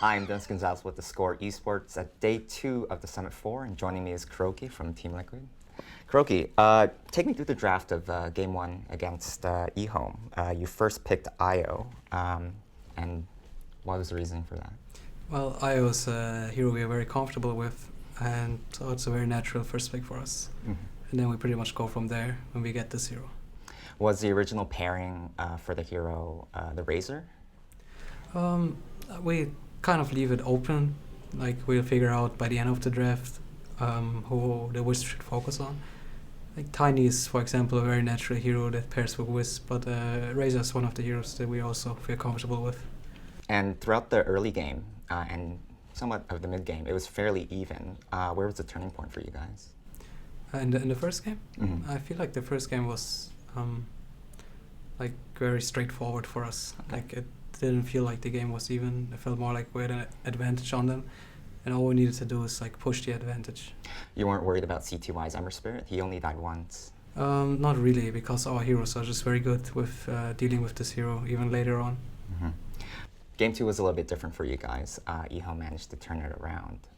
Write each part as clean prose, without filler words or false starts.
I'm Dennis Gonzalez with theScore eSports at day 2 of the Summit 4, and joining me is KuroKy from Team Liquid. KuroKy, take me through the draft of Game 1 against EHOME. You first picked IO, and what was the reasoning for that? Well, IO is a hero we are very comfortable with, and so it's a very natural first pick for us. Mm-hmm. And then we pretty much go from there when we get this hero. Was the original pairing for the hero the Razor? We kind of leave it open, like we'll figure out by the end of the draft who the Wisp should focus on. Like Tiny is, for example, a very natural hero that pairs with Wisp, but Razor is one of the heroes that we also feel comfortable with. And throughout the early game and somewhat of the mid game, it was fairly even. Where was the turning point for you guys? In the first game, Mm-hmm. I feel like the first game was like very straightforward for us. Okay. Like it didn't feel like the game was even. It felt more like we had an advantage on them, and all we needed to do is like push the advantage. You weren't worried about C2Y's Ember Spirit? He only died once. Not really, because our heroes are just very good with dealing with this hero even later on. Mm-hmm. Game 2 was a little bit different for you guys. EHOME managed to turn it around.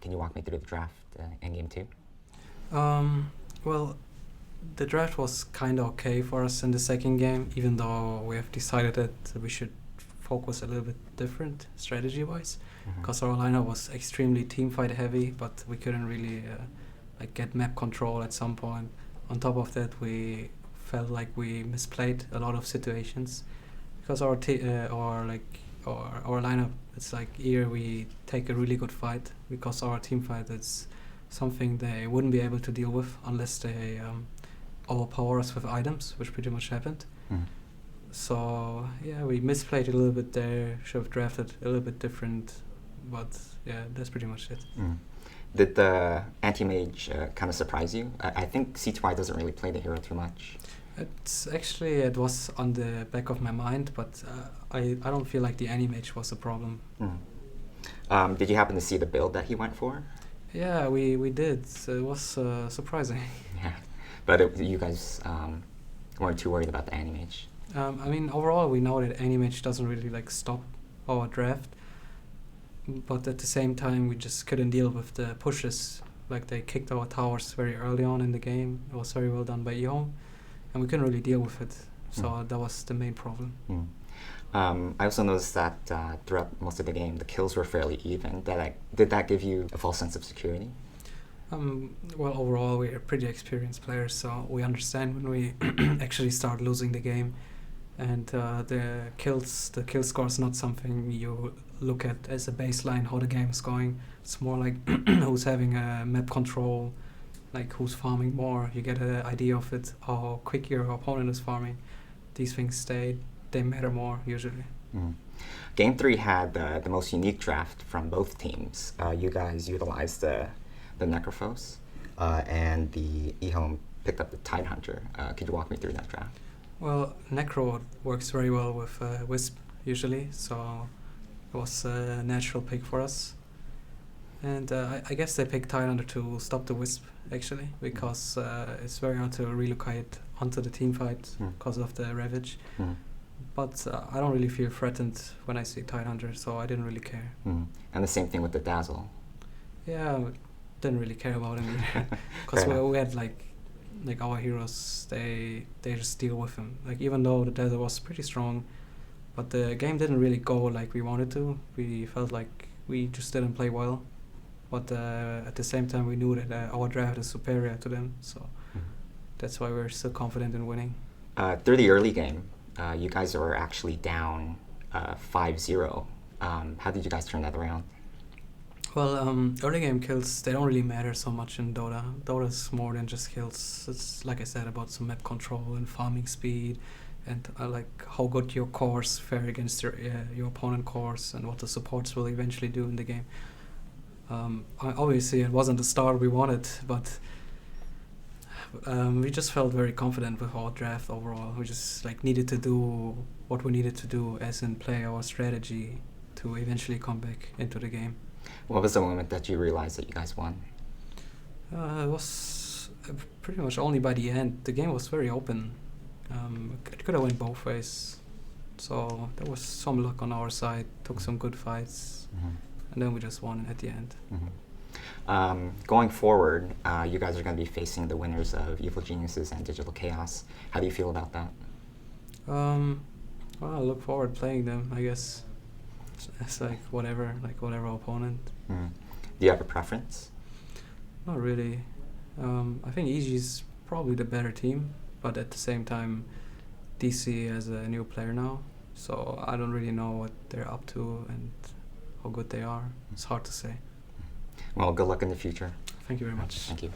Can you walk me through the draft in Game 2? Well, the draft was kind of okay for us in the second game, even though we have decided that we should focus a little bit different strategy-wise, because our lineup was extremely teamfight heavy, but we couldn't really like get map control at some point. On top of that, we felt like we misplayed a lot of situations, because our lineup, it's like here we take a really good fight, because our team fight is something they wouldn't be able to deal with unless they overpower us with items, which pretty much happened. So yeah, we misplayed a little bit there, should have drafted a little bit different, but yeah, that's pretty much it. Did the anti-mage kind of surprise you? I think C2Y doesn't really play the hero too much. It was on the back of my mind, but I don't feel like the anti-mage was a problem. Did you happen to see the build that he went for? Yeah, we did. So it was surprising. Yeah, but you guys weren't too worried about the anti-mage. I mean, overall, we know that anti-mage doesn't really like stop our draft, but at the same time, we just couldn't deal with the pushes. Like they kicked our towers very early on in the game. It was very well done by EHOME, and we couldn't really deal with it. So that was the main problem. I also noticed that throughout most of the game, the kills were fairly even. Did that give you a false sense of security? Well, overall, we're pretty experienced players, so we understand when we actually start losing the game. And the kill score is not something you look at as a baseline how the game is going. It's more like who's having a map control, like who's farming more. You get an idea of it, how quick your opponent is farming. These things they matter more usually. Game 3 had the most unique draft from both teams. You guys utilized the Necrophos, and the EHOME picked up the Tidehunter. Could you walk me through that draft? Well, Necro works very well with Wisp usually, so it was a natural pick for us. And I guess they picked Tidehunter to stop the Wisp actually, because it's very hard to relocate onto the team fight because of the Ravage. But I don't really feel threatened when I see Tidehunter, so I didn't really care. And the same thing with the Dazzle. Yeah, didn't really care about him either, because we had like our heroes, they just deal with him. Like even though the Dazzle was pretty strong, but the game didn't really go like we wanted to. We felt like we just didn't play well, but at the same time we knew that our draft is superior to them, so that's why we're still confident in winning. Through the early game, you guys were actually down 5-0. How did you guys turn that around? Well, early game kills, they don't really matter so much in Dota. Dota is more than just kills. It's, like I said, about some map control and farming speed, and like how good your cores fare against your opponent cores, and what the supports will eventually do in the game. Obviously, it wasn't the start we wanted, but we just felt very confident with our draft overall. We just like needed to do what we needed to do, as in play our strategy to eventually come back into the game. What was the moment that you realized that you guys won? It was pretty much only by the end. The game was very open. It could have went both ways. So there was some luck on our side, took some good fights, and then we just won at the end. Going forward, you guys are going to be facing the winners of Evil Geniuses and Digital Chaos. How do you feel about that? Well, I look forward playing them, I guess. It's like whatever opponent. Do you have a preference? Not really. I think EG's probably the better team, but at the same time, DC has a new player now, so I don't really know what they're up to and how good they are. It's hard to say. Well, good luck in the future. Thank you very much. Thank you.